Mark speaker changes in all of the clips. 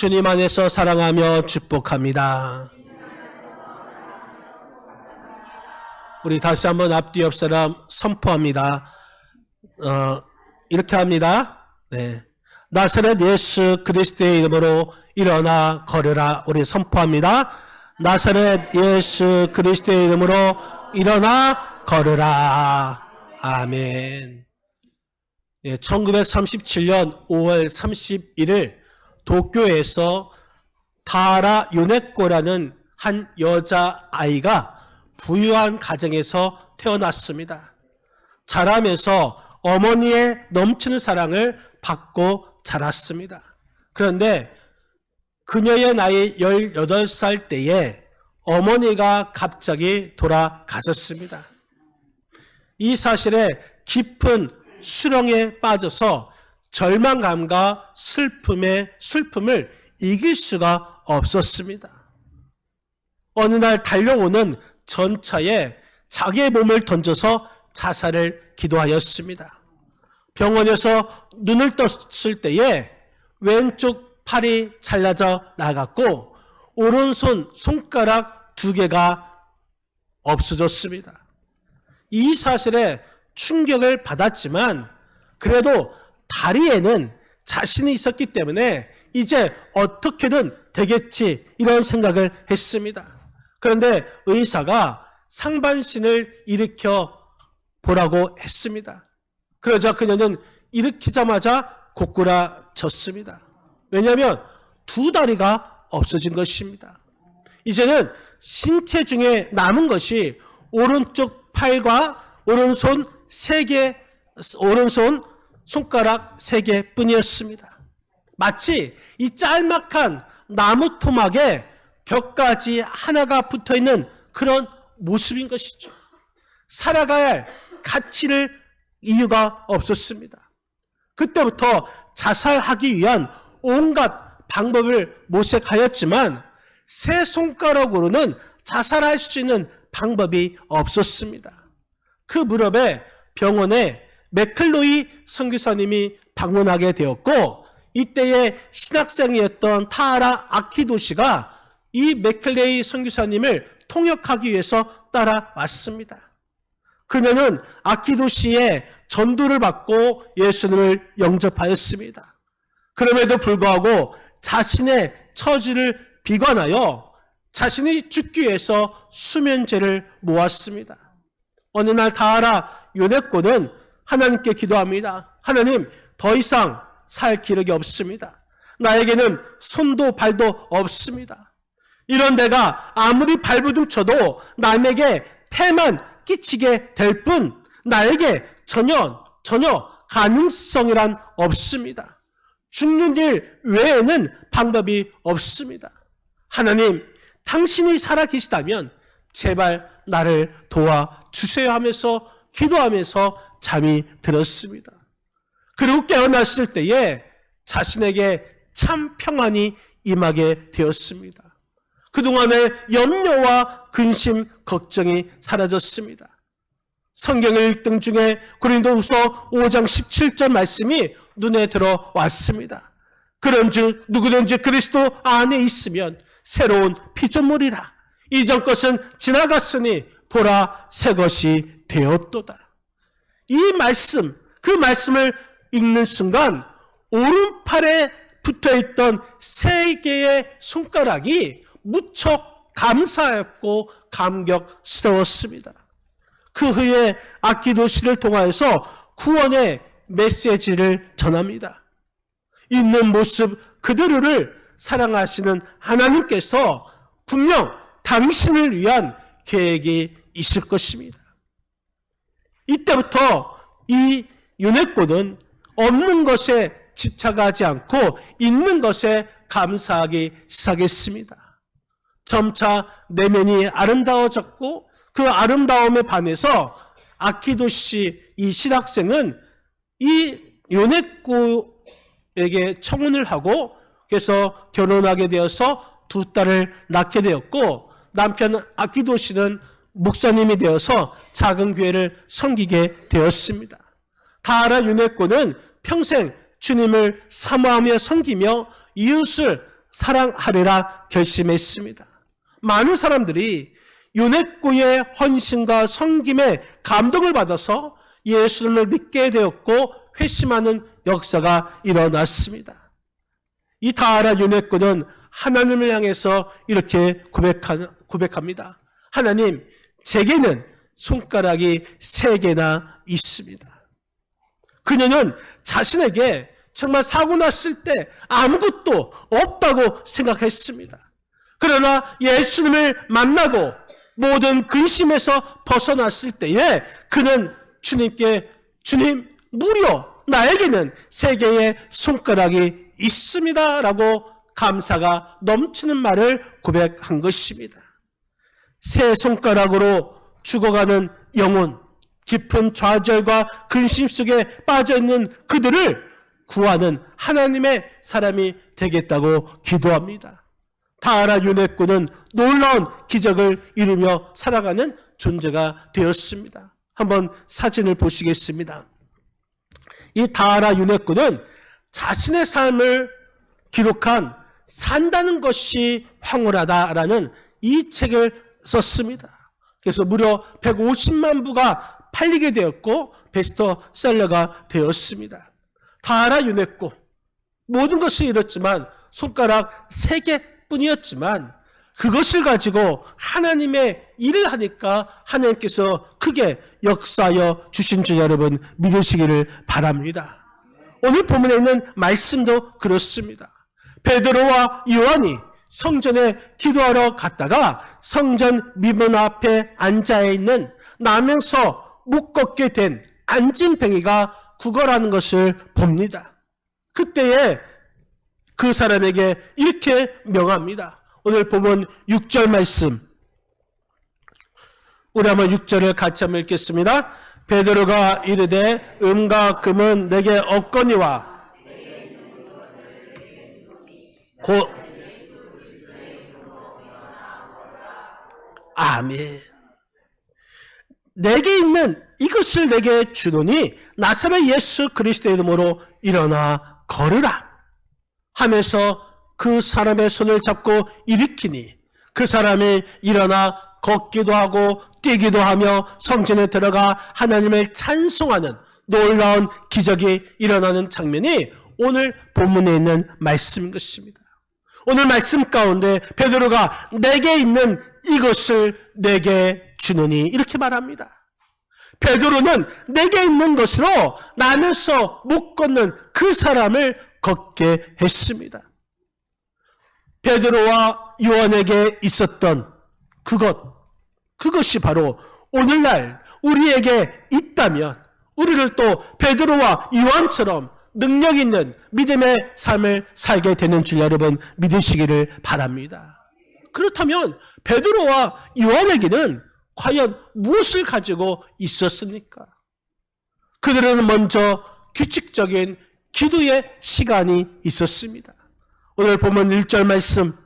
Speaker 1: 주님 안에서 사랑하며 축복합니다. 우리 다시 한번 앞뒤 옆 사람 선포합니다. 이렇게 합니다. 네. 나사렛 예수 그리스도의 이름으로 일어나 걸으라. 우리 선포합니다. 나사렛 예수 그리스도의 이름으로 일어나 걸으라. 아멘. 1937년 5월 31일 도쿄에서 타하라 요네코라는 한 여자아이가 부유한 가정에서 태어났습니다. 자라면서 어머니의 넘치는 사랑을 받고 자랐습니다. 그런데 그녀의 나이 18살 때에 어머니가 갑자기 돌아가셨습니다. 이 사실에 깊은 수렁에 빠져서 절망감과 슬픔을 이길 수가 없었습니다. 어느 날 달려오는 전차에 자기의 몸을 던져서 자살을 기도하였습니다. 병원에서 눈을 떴을 때에 왼쪽 팔이 잘라져 나갔고 오른손 손가락 2개가 없어졌습니다. 이 사실에 충격을 받았지만 그래도 다리에는 자신이 있었기 때문에 이제 어떻게든 되겠지 이런 생각을 했습니다. 그런데 의사가 상반신을 일으켜 보라고 했습니다. 그러자 그녀는 일으키자마자 고꾸라졌습니다. 왜냐하면 2다리가 없어진 것입니다. 이제는 신체 중에 남은 것이 오른쪽 팔과 오른손 손가락 3개 뿐이었습니다. 마치 이 짤막한 나무 토막에 벽까지 하나가 붙어있는 그런 모습인 것이죠. 살아가야 할 가치를 이유가 없었습니다. 그때부터 자살하기 위한 온갖 방법을 모색하였지만 세 손가락으로는 자살할 수 있는 방법이 없었습니다. 그 무렵에 병원에 맥클로이 선교사님이 방문하게 되었고 이때의 신학생이었던 타하라 아키도 씨가 이 맥클레이 선교사님을 통역하기 위해서 따라왔습니다. 그녀는 아키도 씨의 전도를 받고 예수님을 영접하였습니다. 그럼에도 불구하고 자신의 처지를 비관하여 자신이 죽기 위해서 수면제를 모았습니다. 어느 날 타하라 요네코는 하나님께 기도합니다. 하나님, 더 이상 살 기력이 없습니다. 나에게는 손도 발도 없습니다. 이런 내가 아무리 발버둥 쳐도 남에게 폐만 끼치게 될 뿐 나에게 전혀 가능성이란 없습니다. 죽는 일 외에는 방법이 없습니다. 하나님, 당신이 살아계시다면 제발 나를 도와주세요 하면서 기도하면서 잠이 들었습니다. 그리고 깨어났을 때에 자신에게 참 평안이 임하게 되었습니다. 그동안의 염려와 근심, 걱정이 사라졌습니다. 성경 읽등 중에 고린도후서 5장 17절 말씀이 눈에 들어왔습니다. 그런즉 누구든지 그리스도 안에 있으면 새로운 피조물이라. 이전 것은 지나갔으니 보라 새 것이 되었도다. 이 말씀, 그 말씀을 읽는 순간 오른팔에 붙어있던 3개의 손가락이 무척 감사했고 감격스러웠습니다. 그 후에 아키도 씨를 통하여서 구원의 메시지를 전합니다. 있는 모습 그대로를 사랑하시는 하나님께서 분명 당신을 위한 계획이 있을 것입니다. 이때부터 이 요네코는 없는 것에 집착하지 않고 있는 것에 감사하기 시작했습니다. 점차 내면이 아름다워졌고 그 아름다움에 반해서 아키도 씨, 이 신학생은 이 요네코에게 청혼을 하고 그래서 결혼하게 되어서 2딸을 낳게 되었고 남편 아키도 씨는 목사님이 되어서 작은 교회를 섬기게 되었습니다. 타하라 요네코는 평생 주님을 사모하며 섬기며 이웃을 사랑하리라 결심했습니다. 많은 사람들이 유네코의 헌신과 섬김에 감동을 받아서 예수님을 믿게 되었고 회심하는 역사가 일어났습니다. 이 다하라 유네코는 하나님을 향해서 이렇게 고백합니다. 하나님, 제게는 손가락이 3개나 있습니다. 그녀는 자신에게 정말 사고 났을 때 아무것도 없다고 생각했습니다. 그러나 예수님을 만나고 모든 근심에서 벗어났을 때에 그는 주님께, 주님, 무려 나에게는 3개의 손가락이 있습니다 라고 감사가 넘치는 말을 고백한 것입니다. 3 손가락으로 죽어가는 영혼, 깊은 좌절과 근심 속에 빠져있는 그들을 구하는 하나님의 사람이 되겠다고 기도합니다. 다하라 유네코는 놀라운 기적을 이루며 살아가는 존재가 되었습니다. 한번 사진을 보시겠습니다. 이 다하라 유네코는 자신의 삶을 기록한 산다는 것이 황홀하다라는 이 책을 썼습니다. 그래서 무려 150만 부가 팔리게 되었고 베스트셀러가 되었습니다. 다하라 유네코, 모든 것을 잃었지만 손가락 3개뿐이었지만 그것을 가지고 하나님의 일을 하니까 하나님께서 크게 역사하여 주신 줄 여러분 믿으시기를 바랍니다. 오늘 본문에 있는 말씀도 그렇습니다. 베드로와 요한이 성전에 기도하러 갔다가 성전 미문 앞에 앉아있는 나면서 못 걷게 된 안진뱅이가 구걸하는 것을 봅니다. 그때에 그 사람에게 이렇게 명합니다. 오늘 보면 6절 말씀, 우리 한번 6절을 같이 한번 읽겠습니다. 베드로가 이르되 음과 금은 내게 없거니와 곧 아멘. 내게 있는 이것을 내게 주노니 나사렛 예수 그리스도의 이름으로 일어나 걸으라 하면서 그 사람의 손을 잡고 일으키니 그 사람이 일어나 걷기도 하고 뛰기도 하며 성전에 들어가 하나님을 찬송하는 놀라운 기적이 일어나는 장면이 오늘 본문에 있는 말씀인 것입니다. 오늘 말씀 가운데 베드로가 내게 있는 이것을 내게 주노니 이렇게 말합니다. 베드로는 내게 있는 것으로 나면서 못 걷는 그 사람을 걷게 했습니다. 베드로와 요한에게 있었던 그것이 바로 오늘날 우리에게 있다면 우리를 또 베드로와 요한처럼 능력 있는 믿음의 삶을 살게 되는 줄 여러분 믿으시기를 바랍니다. 그렇다면 베드로와 요한에게는 과연 무엇을 가지고 있었습니까? 그들은 먼저 규칙적인 기도의 시간이 있었습니다. 오늘 보면 1절 말씀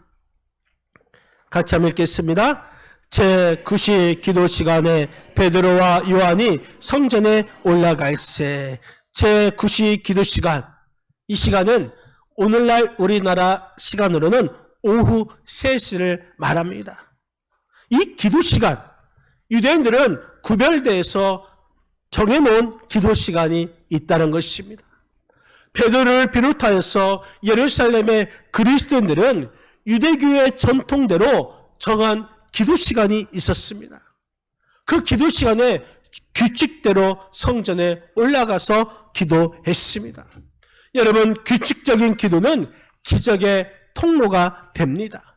Speaker 1: 같이 한번 읽겠습니다. 제9시 기도 시간에 베드로와 요한이 성전에 올라갈새. 제9시 기도 시간, 이 시간은 오늘날 우리나라 시간으로는 오후 3시를 말합니다. 이 기도 시간, 유대인들은 구별돼서 정해놓은 기도 시간이 있다는 것입니다. 베드로를 비롯하여서 예루살렘의 그리스도인들은 유대교의 전통대로 정한 기도 시간이 있었습니다. 그 기도 시간에 규칙대로 성전에 올라가서 기도했습니다. 여러분, 규칙적인 기도는 기적의 통로가 됩니다.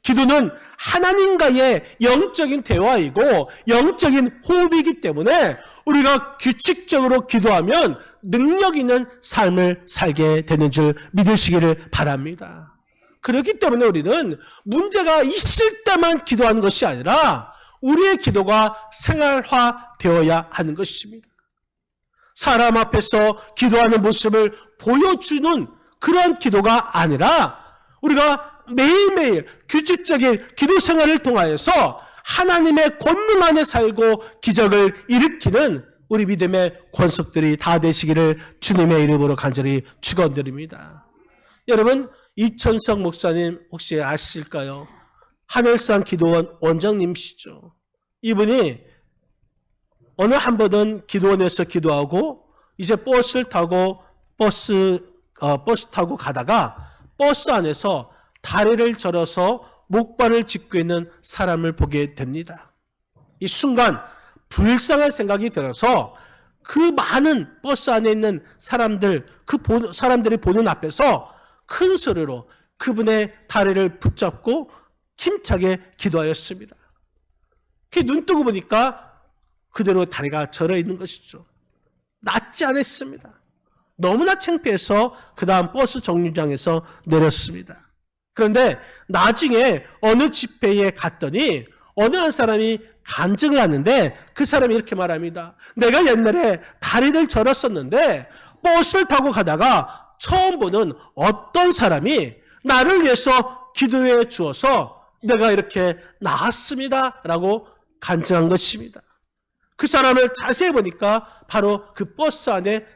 Speaker 1: 기도는 하나님과의 영적인 대화이고 영적인 호흡이기 때문에 우리가 규칙적으로 기도하면 능력 있는 삶을 살게 되는 줄 믿으시기를 바랍니다. 그렇기 때문에 우리는 문제가 있을 때만 기도하는 것이 아니라 우리의 기도가 생활화되어야 하는 것입니다. 사람 앞에서 기도하는 모습을 보여주는 그런 기도가 아니라 우리가 매일매일 규칙적인 기도 생활을 통하여서 하나님의 권능 안에 살고 기적을 일으키는 우리 믿음의 권속들이 다 되시기를 주님의 이름으로 간절히 축원드립니다. 여러분, 이천석 목사님 혹시 아실까요? 하늘산 기도원 원장님이시죠. 이분이 어느 한 번은 기도원에서 기도하고 이제 버스 타고 가다가 버스 안에서 다리를 절어서 목발을 짚고 있는 사람을 보게 됩니다. 이 순간 불쌍한 생각이 들어서 그 많은 버스 안에 있는 사람들이 보는 앞에서 큰 소리로 그분의 다리를 붙잡고 힘차게 기도하였습니다. 눈 뜨고 보니까 그대로 다리가 절어 있는 것이죠. 낫지 않았습니다. 너무나 창피해서 그 다음 버스 정류장에서 내렸습니다. 그런데 나중에 어느 집회에 갔더니 어느 한 사람이 간증을 하는데 그 사람이 이렇게 말합니다. 내가 옛날에 다리를 절었었는데 버스를 타고 가다가 처음 보는 어떤 사람이 나를 위해서 기도해 주어서 내가 이렇게 나았습니다 라고 간증한 것입니다. 그 사람을 자세히 보니까 바로 그 버스 안에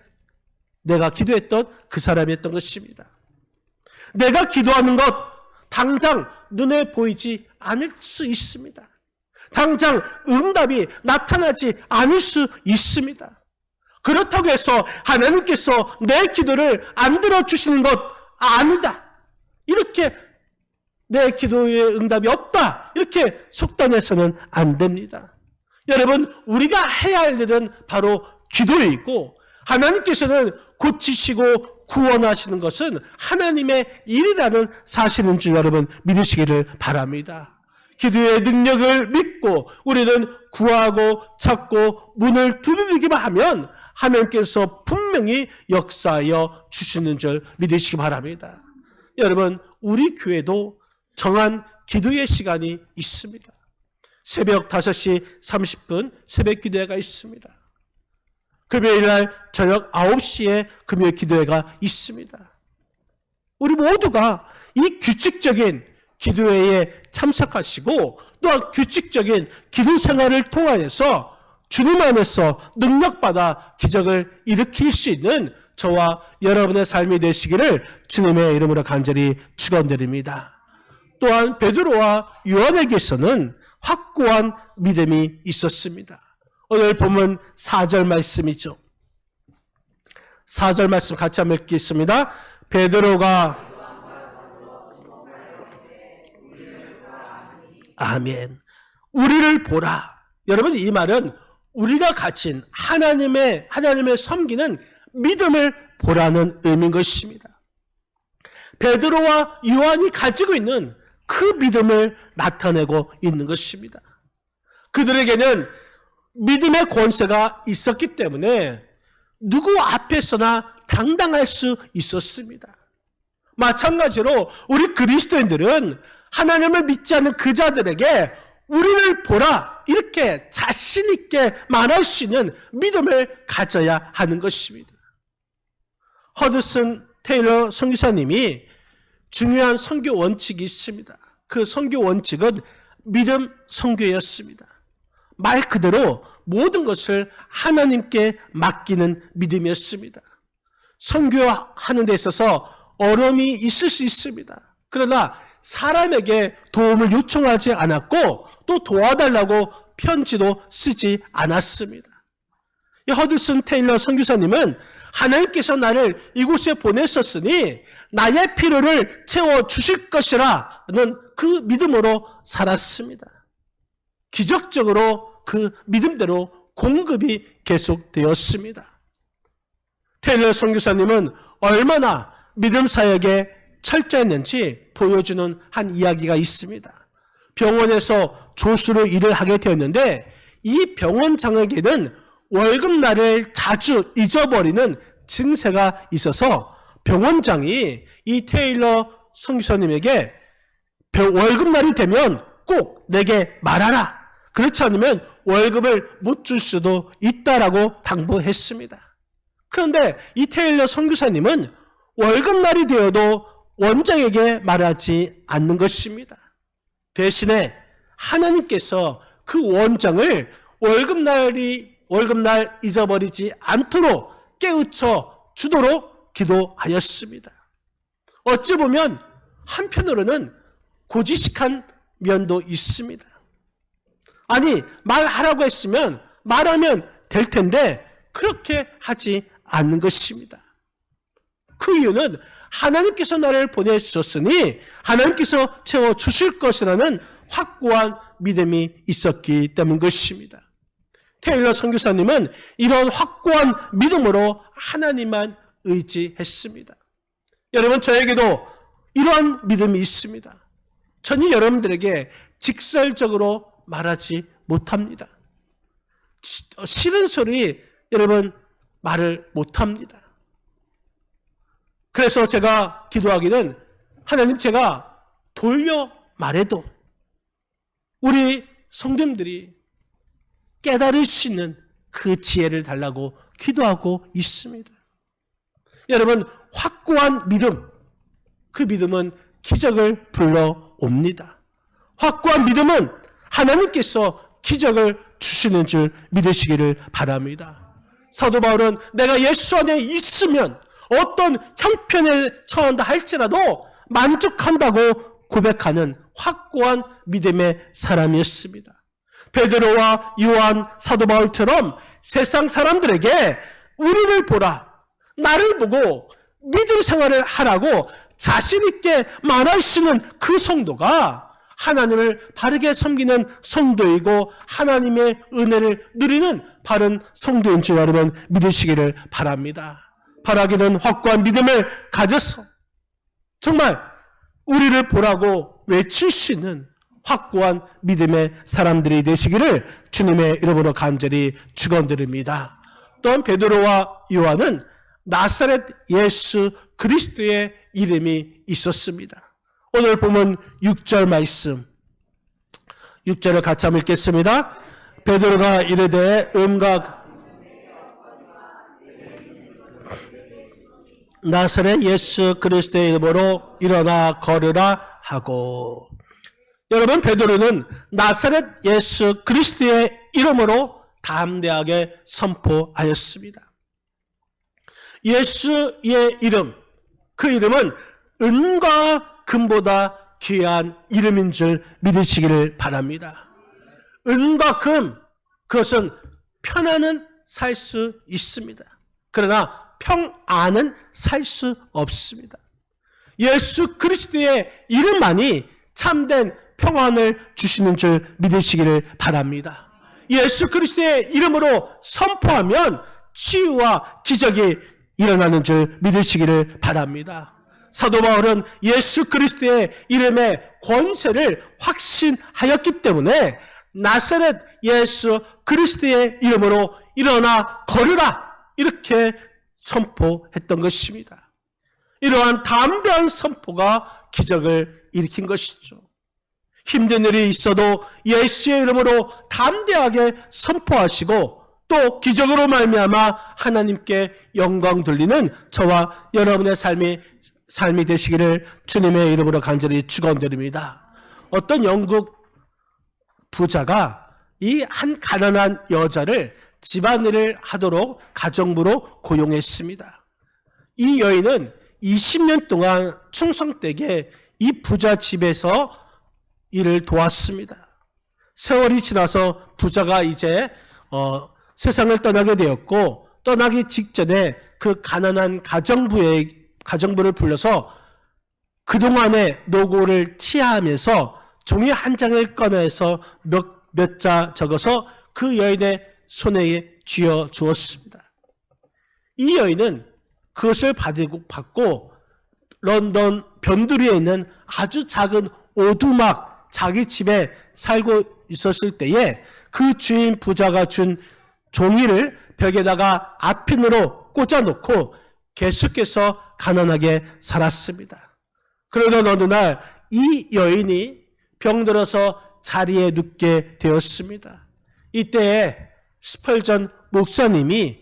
Speaker 1: 내가 기도했던 그 사람이었던 것입니다. 내가 기도하는 것 당장 눈에 보이지 않을 수 있습니다. 당장 응답이 나타나지 않을 수 있습니다. 그렇다고 해서 하나님께서 내 기도를 안 들어주시는 것 아니다. 이렇게 내 기도에 응답이 없다. 이렇게 속단해서는 안 됩니다. 여러분, 우리가 해야 할 일은 바로 기도이고 하나님께서는 고치시고 구원하시는 것은 하나님의 일이라는 사실인 줄 여러분 믿으시기를 바랍니다. 기도의 능력을 믿고 우리는 구하고 찾고 문을 두드리기만 하면 하나님께서 분명히 역사하여 주시는 줄 믿으시기 바랍니다. 여러분, 우리 교회도 정한 기도의 시간이 있습니다. 새벽 5시 30분 새벽 기도회가 있습니다. 금요일날 저녁 9시에 금요일 기도회가 있습니다. 우리 모두가 이 규칙적인 기도회에 참석하시고 또한 규칙적인 기도 생활을 통하여서 주님 안에서 능력받아 기적을 일으킬 수 있는 저와 여러분의 삶이 되시기를 주님의 이름으로 간절히 축원드립니다. 또한 베드로와 요한에게서는 확고한 믿음이 있었습니다. 오늘 본문 4절 말씀이죠. 4절 말씀 같이 한번 읽겠습니다. 베드로가 아멘. 우리를 보라. 여러분, 이 말은 우리가 가진 하나님의 섬기는 믿음을 보라는 의미인 것입니다. 베드로와 요한이 가지고 있는 그 믿음을 나타내고 있는 것입니다. 그들에게는 믿음의 권세가 있었기 때문에 누구 앞에서나 당당할 수 있었습니다. 마찬가지로 우리 그리스도인들은 하나님을 믿지 않는 그 자들에게 우리를 보라 이렇게 자신 있게 말할 수 있는 믿음을 가져야 하는 것입니다. 허드슨 테일러 선교사님이 중요한 선교 원칙이 있습니다. 그 선교 원칙은 믿음 선교였습니다. 말 그대로 모든 것을 하나님께 맡기는 믿음이었습니다. 선교하는 데 있어서 어려움이 있을 수 있습니다. 그러나 사람에게 도움을 요청하지 않았고 또 도와달라고 편지도 쓰지 않았습니다. 이 허드슨 테일러 선교사님은 하나님께서 나를 이곳에 보냈었으니 나의 필요를 채워주실 것이라는 그 믿음으로 살았습니다. 기적적으로 그 믿음대로 공급이 계속되었습니다. 테일러 선교사님은 얼마나 믿음 사역에 철저했는지 보여주는 한 이야기가 있습니다. 병원에서 조수로 일을 하게 되었는데 이 병원장에게는 월급날을 자주 잊어버리는 증세가 있어서 병원장이 이 테일러 선교사님에게 월급날이 되면 꼭 내게 말하라. 그렇지 않으면 월급을 못 줄 수도 있다라고 당부했습니다. 그런데 이 테일러 선교사님은 월급날이 되어도 원장에게 말하지 않는 것입니다. 대신에 하나님께서 그 원장을 월급날 잊어버리지 않도록 깨우쳐 주도록 기도하였습니다. 어찌 보면 한편으로는 고지식한 면도 있습니다. 아니, 말하라고 했으면 말하면 될 텐데 그렇게 하지 않는 것입니다. 그 이유는 하나님께서 나를 보내주셨으니 하나님께서 채워주실 것이라는 확고한 믿음이 있었기 때문 것입니다. 테일러 선교사님은 이런 확고한 믿음으로 하나님만 의지했습니다. 여러분, 저에게도 이러한 믿음이 있습니다. 저는 여러분들에게 직설적으로 말하지 못합니다. 싫은 소리 여러분 말을 못합니다. 그래서 제가 기도하기는 하나님, 제가 돌려 말해도 우리 성도님들이 깨달을 수 있는 그 지혜를 달라고 기도하고 있습니다. 여러분, 확고한 믿음, 그 믿음은 기적을 불러옵니다. 확고한 믿음은 하나님께서 기적을 주시는 줄 믿으시기를 바랍니다. 사도 바울은 내가 예수 안에 있으면 어떤 형편에 처한다 할지라도 만족한다고 고백하는 확고한 믿음의 사람이었습니다. 베드로와 요한, 사도 바울처럼 세상 사람들에게 우리를 보라, 나를 보고 믿음 생활을 하라고 자신 있게 말할 수 있는 그 성도가 하나님을 바르게 섬기는 성도이고 하나님의 은혜를 누리는 바른 성도인 줄 여러분 믿으시기를 바랍니다. 바라기는 확고한 믿음을 가져서 정말 우리를 보라고 외칠 수 있는 확고한 믿음의 사람들이 되시기를 주님의 이름으로 간절히 축원드립니다. 또한 베드로와 요한은 나사렛 예수 그리스도의 이름이 있었습니다. 오늘 보면 6절 말씀, 6절을 같이 한번 읽겠습니다. 베드로가 이르되 음각 나사렛 예수 그리스도의 이름으로 일어나 걸으라 하고, 여러분, 베드로는 나사렛 예수 그리스도의 이름으로 담대하게 선포하였습니다. 예수의 이름, 그 이름은 은과 금보다 귀한 이름인 줄 믿으시기를 바랍니다. 은과 금, 그것은 편안은 살 수 있습니다. 그러나 평안은 살 수 없습니다. 예수 그리스도의 이름만이 참된 평안을 주시는 줄 믿으시기를 바랍니다. 예수 그리스도의 이름으로 선포하면 치유와 기적이 일어나는 줄 믿으시기를 바랍니다. 사도 바울은 예수 그리스도의 이름의 권세를 확신하였기 때문에 나사렛 예수 그리스도의 이름으로 일어나 걸으라 이렇게 선포했던 것입니다. 이러한 담대한 선포가 기적을 일으킨 것이죠. 힘든 일이 있어도 예수의 이름으로 담대하게 선포하시고 또 기적으로 말미암아 하나님께 영광 돌리는 저와 여러분의 삶이 되시기를 주님의 이름으로 간절히 축원드립니다. 어떤 영국 부자가 이 한 가난한 여자를 집안일을 하도록 가정부로 고용했습니다. 이 여인은 20년 동안 충성되게 이 부자 집에서 일을 도왔습니다. 세월이 지나서 부자가 이제 세상을 떠나게 되었고, 떠나기 직전에 그 가난한 가정부를 불러서 그동안의 노고를 치하하면서 종이 한 장을 꺼내서 몇 자 적어서 그 여인의 손에 쥐어 주었습니다. 이 여인은 그것을 받고 런던 변두리에 있는 아주 작은 오두막 자기 집에 살고 있었을 때에 그 주인 부자가 준 종이를 벽에다가 앞핀으로 꽂아놓고 계속해서 가난하게 살았습니다. 그러던 어느 날 이 여인이 병들어서 자리에 눕게 되었습니다. 이때에 스펄전 목사님이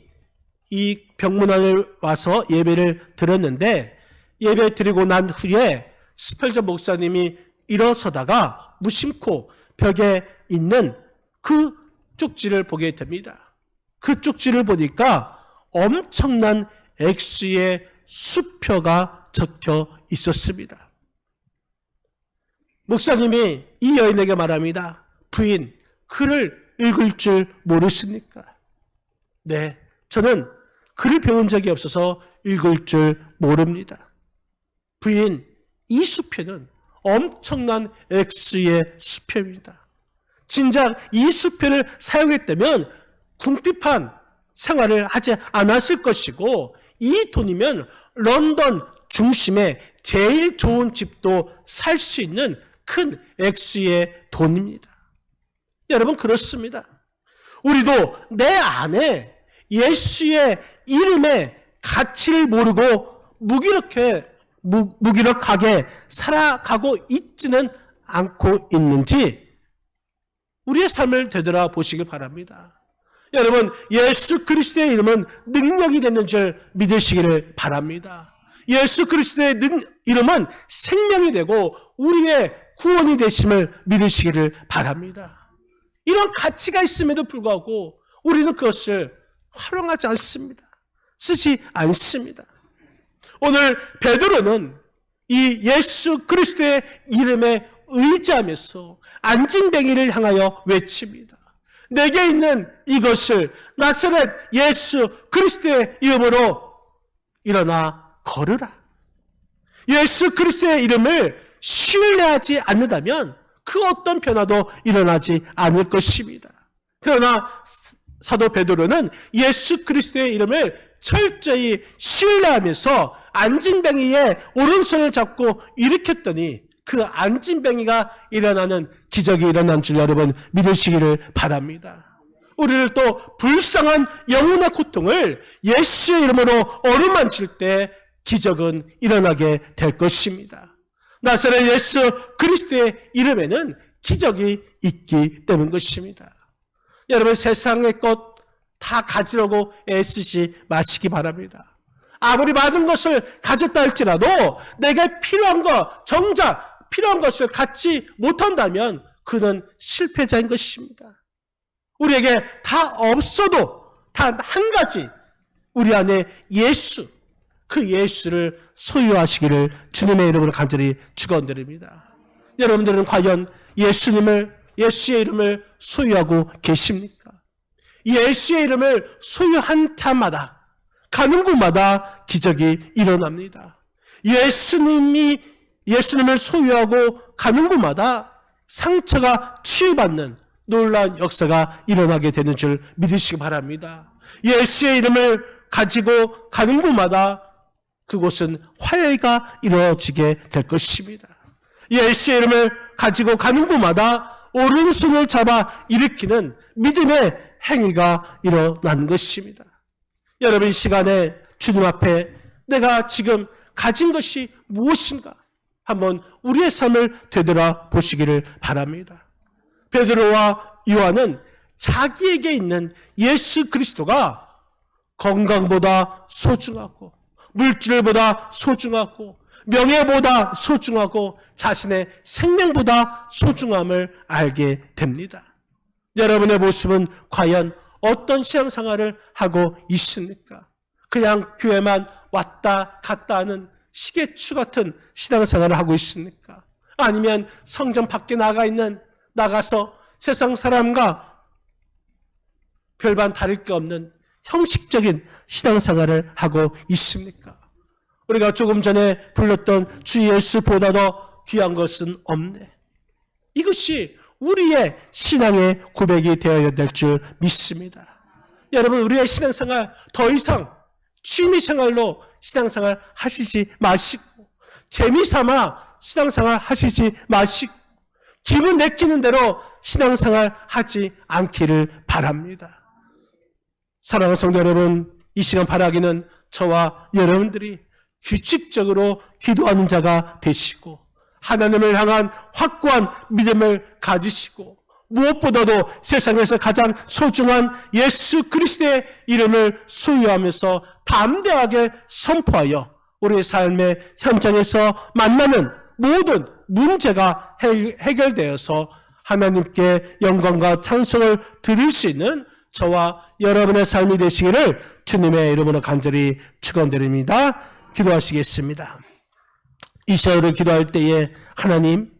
Speaker 1: 이 병문안을 와서 예배를 드렸는데, 예배 드리고 난 후에 스펄전 목사님이 일어서다가 무심코 벽에 있는 그 쪽지를 보게 됩니다. 그 쪽지를 보니까 엄청난 액수의 수표가 적혀 있었습니다. 목사님이 이 여인에게 말합니다. 부인, 글을 읽을 줄 모르십니까? 네, 저는 글을 배운 적이 없어서 읽을 줄 모릅니다. 부인, 이 수표는 엄청난 액수의 수표입니다. 진작 이 수표를 사용했다면 궁핍한 생활을 하지 않았을 것이고, 이 돈이면 런던 중심의 제일 좋은 집도 살 수 있는 큰 액수의 돈입니다. 여러분, 그렇습니다. 우리도 내 안에 예수의 이름의 가치를 모르고 무기력하게 살아가고 있지는 않고 있는지 우리의 삶을 되돌아보시길 바랍니다. 여러분, 예수 그리스도의 이름은 능력이 되는 줄 믿으시기를 바랍니다. 예수 그리스도의 이름은 생명이 되고 우리의 구원이 되심을 믿으시기를 바랍니다. 이런 가치가 있음에도 불구하고 우리는 그것을 활용하지 않습니다. 쓰지 않습니다. 오늘 베드로는 이 예수 그리스도의 이름에 의지하면서 안진뱅이를 향하여 외칩니다. 내게 있는 이것을 나사렛 예수 그리스도의 이름으로 일어나 걸으라. 예수 그리스도의 이름을 신뢰하지 않는다면 그 어떤 변화도 일어나지 않을 것입니다. 그러나 사도 베드로는 예수 그리스도의 이름을 철저히 신뢰하면서 안진뱅이의 오른손을 잡고 일으켰더니 그 안진뱅이가 일어나는 기적이 일어난 줄 여러분 믿으시기를 바랍니다. 우리를 또 불쌍한 영혼의 고통을 예수의 이름으로 어루만질 때 기적은 일어나게 될 것입니다. 나사렛 예수 그리스도의 이름에는 기적이 있기 때문 것입니다. 여러분, 세상의 것 다 가지려고 애쓰지 마시기 바랍니다. 아무리 많은 것을 가졌다 할지라도 내게 필요한 것, 정작 필요한 것을 갖지 못한다면 그는 실패자인 것입니다. 우리에게 다 없어도 단 한 가지, 우리 안에 예수, 그 예수를 소유하시기를 주님의 이름으로 간절히 축원드립니다. 여러분들은 과연 예수의 이름을 소유하고 계십니까? 예수의 이름을 소유한 자마다, 가는 곳마다 기적이 일어납니다. 예수님을 소유하고 가는 곳마다 상처가 치유받는 놀라운 역사가 일어나게 되는 줄 믿으시기 바랍니다. 예수의 이름을 가지고 가는 곳마다 그곳은 화해가 이루어지게 될 것입니다. 예수의 이름을 가지고 가는 곳마다 오른손을 잡아 일으키는 믿음의 행위가 일어난 것입니다. 여러분, 이 시간에 주님 앞에 내가 지금 가진 것이 무엇인가 한번 우리의 삶을 되돌아보시기를 바랍니다. 베드로와 요한은 자기에게 있는 예수 그리스도가 건강보다 소중하고 물질보다 소중하고 명예보다 소중하고 자신의 생명보다 소중함을 알게 됩니다. 여러분의 모습은 과연 어떤 신앙생활을 하고 있습니까? 그냥 교회만 왔다 갔다 하는 시계추 같은 신앙생활을 하고 있습니까? 아니면 성전 밖에 나가서 세상 사람과 별반 다를 게 없는 형식적인 신앙생활을 하고 있습니까? 우리가 조금 전에 불렀던 주 예수보다 더 귀한 것은 없네. 이것이 우리의 신앙의 고백이 되어야 될 줄 믿습니다. 여러분, 우리의 신앙생활 더 이상 취미생활로 신앙생활 하시지 마시고, 재미삼아 신앙생활 하시지 마시고, 기분 내키는 대로 신앙생활 하지 않기를 바랍니다. 사랑하는 성도 여러분, 이 시간 바라기는 저와 여러분들이 규칙적으로 기도하는 자가 되시고 하나님을 향한 확고한 믿음을 가지시고 무엇보다도 세상에서 가장 소중한 예수 그리스도의 이름을 소유하면서 담대하게 선포하여 우리의 삶의 현장에서 만나는 모든 문제가 해결되어서 하나님께 영광과 찬송을 드릴 수 있는 저와 여러분의 삶이 되시기를 주님의 이름으로 간절히 축원드립니다. 기도하시겠습니다. 이 시간으로 기도할 때에 하나님,